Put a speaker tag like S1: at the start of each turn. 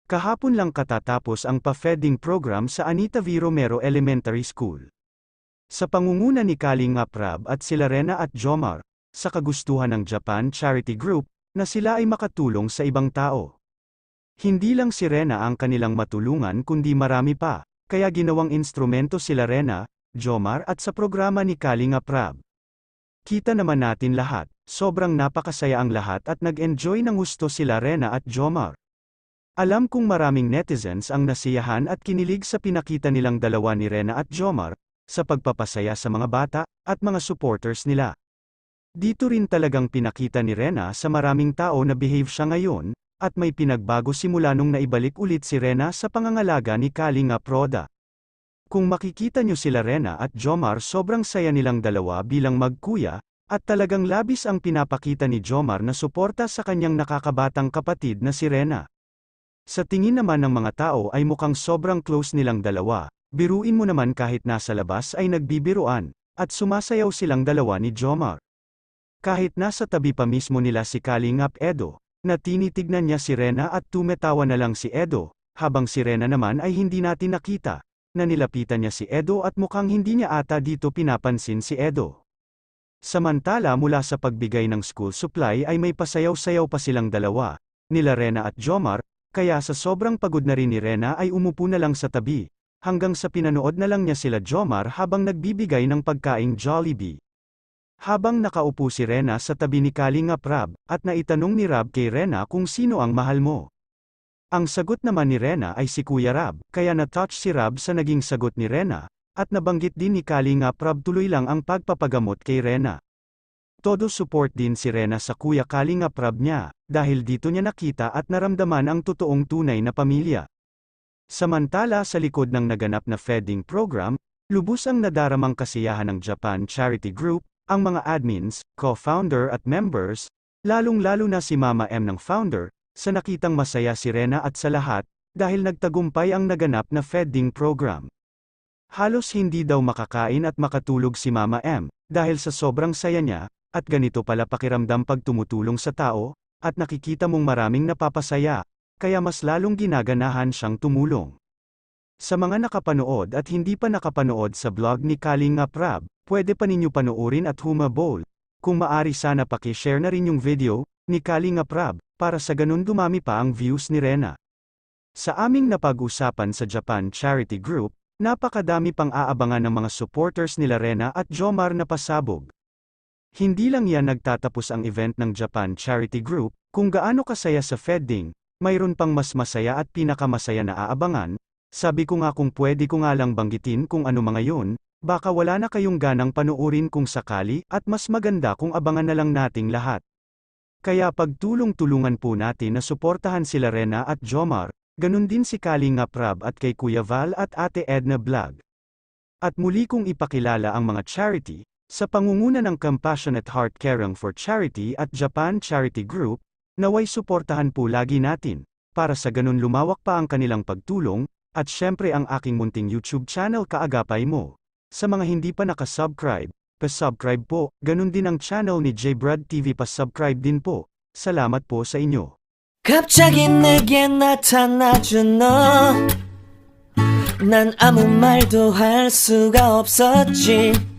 S1: Kahapon lang katatapos ang pa-feeding program sa Anita V. Romero Elementary School. Sa pangunguna ni Kalinga Prab at sila Rena at Jomar, sa kagustuhan ng Japan Charity Group, na sila ay makatulong sa ibang tao. Hindi lang si Rena ang kanilang matulungan kundi marami pa, kaya ginawang instrumento sila Rena, Jomar at sa programa ni Kalinga Prab. Kita naman natin lahat, sobrang napakasaya ang lahat at nag-enjoy ng gusto sila Rena at Jomar. Alam kong maraming netizens ang nasiyahan at kinilig sa pinakita nilang dalawa ni Rena at Jomar, sa pagpapasaya sa mga bata, at mga supporters nila. Dito rin talagang pinakita ni Rena sa maraming tao na behave siya ngayon, at may pinagbago simula nung naibalik ulit si Rena sa pangangalaga ni Kalinga Proda. Kung makikita nyo sila Rena at Jomar sobrang saya nilang dalawa bilang magkuya, at talagang labis ang pinapakita ni Jomar na suporta sa kanyang nakakabatang kapatid na si Rena. Sa tingin naman ng mga tao ay mukhang sobrang close nilang dalawa, biruin mo naman kahit nasa labas ay nagbibiruan, at sumasayaw silang dalawa ni Jomar. Kahit nasa tabi pa mismo nila si Kalingap Edo, na tinitignan niya si Rena at tumetawa na lang si Edo, habang si Rena naman ay hindi natin nakita, na nilapitan niya si Edo at mukhang hindi niya ata dito pinapansin si Edo. Samantala mula sa pagbigay ng school supply ay may pasayaw-sayaw pa silang dalawa, nila Rena at Jomar, kaya sa sobrang pagod na rin ni Rena ay umupo na lang sa tabi, hanggang sa pinanood na lang niya sila Jomar habang nagbibigay ng pagkaing Jollibee. Habang nakaupo si Rena sa tabi ni Kalinga Prab, at naitanong ni Rab kay Rena kung sino ang mahal mo. Ang sagot naman ni Rena ay si Kuya Rab, kaya na-touch si Rab sa naging sagot ni Rena, at nabanggit din ni Kalinga Prab tuloy lang ang pagpapagamot kay Rena. Todo support din si Rena sa Kuya Kalinga Prab niya, dahil dito niya nakita at naramdaman ang totoong tunay na pamilya. Samantala sa likod ng naganap na feeding program, lubos ang nadaramang kasiyahan ng Japan Charity Group, ang mga admins, co-founder at members, lalong-lalo na si Mama M ng founder, sa nakitang masaya si Rena at sa lahat, dahil nagtagumpay ang naganap na feeding program. Halos hindi daw makakain at makatulog si Mama M, dahil sa sobrang saya niya, at ganito pala pakiramdam pag tumutulong sa tao, at nakikita mong maraming napapasaya, kaya mas lalong ginaganahan siyang tumulong. Sa mga nakapanood at hindi pa nakapanood sa vlog ni Kalinga Prab, pwede pa ninyo panoorin at humabol. Kung maari sana paki-share na rin yung video ni Kalinga Prab, para sa ganun dumami pa ang views ni Rena. Sa aming napag-usapan sa Japan Charity Group, napakadami pang aabangan ng mga supporters nila Rena at Jomar na pasabog. Hindi lang yan nagtatapos ang event ng Japan Charity Group, kung gaano kasaya sa feeding, mayroon pang mas masaya at pinakamasaya na aabangan. Sabi ko nga kung pwede ko nga lang banggitin kung ano mga yun, baka wala na kayong ganang panoorin kung sakali, at mas maganda kung abangan na lang nating lahat. Kaya pagtulong-tulungan po natin na suportahan sila Rena at Jomar, ganun din si Kalinga Prab at kay Kuya Val at Ate Edna Vlog. At muli kong ipakilala ang mga charity, sa pangunguna ng Compassionate Heart Caring for Charity at Japan Charity Group, naway suportahan po lagi natin, para sa ganun lumawak pa ang kanilang pagtulong, at syempre ang aking munting YouTube channel Kaagapay Mo. Sa mga hindi pa nakasubscribe, pa-subscribe po, ganun din ang channel ni Jbrad TV pa-subscribe din po. Salamat po sa inyo.
S2: 갑자기 내게 나타나준 너 난 아무 말도 할 수가 없었지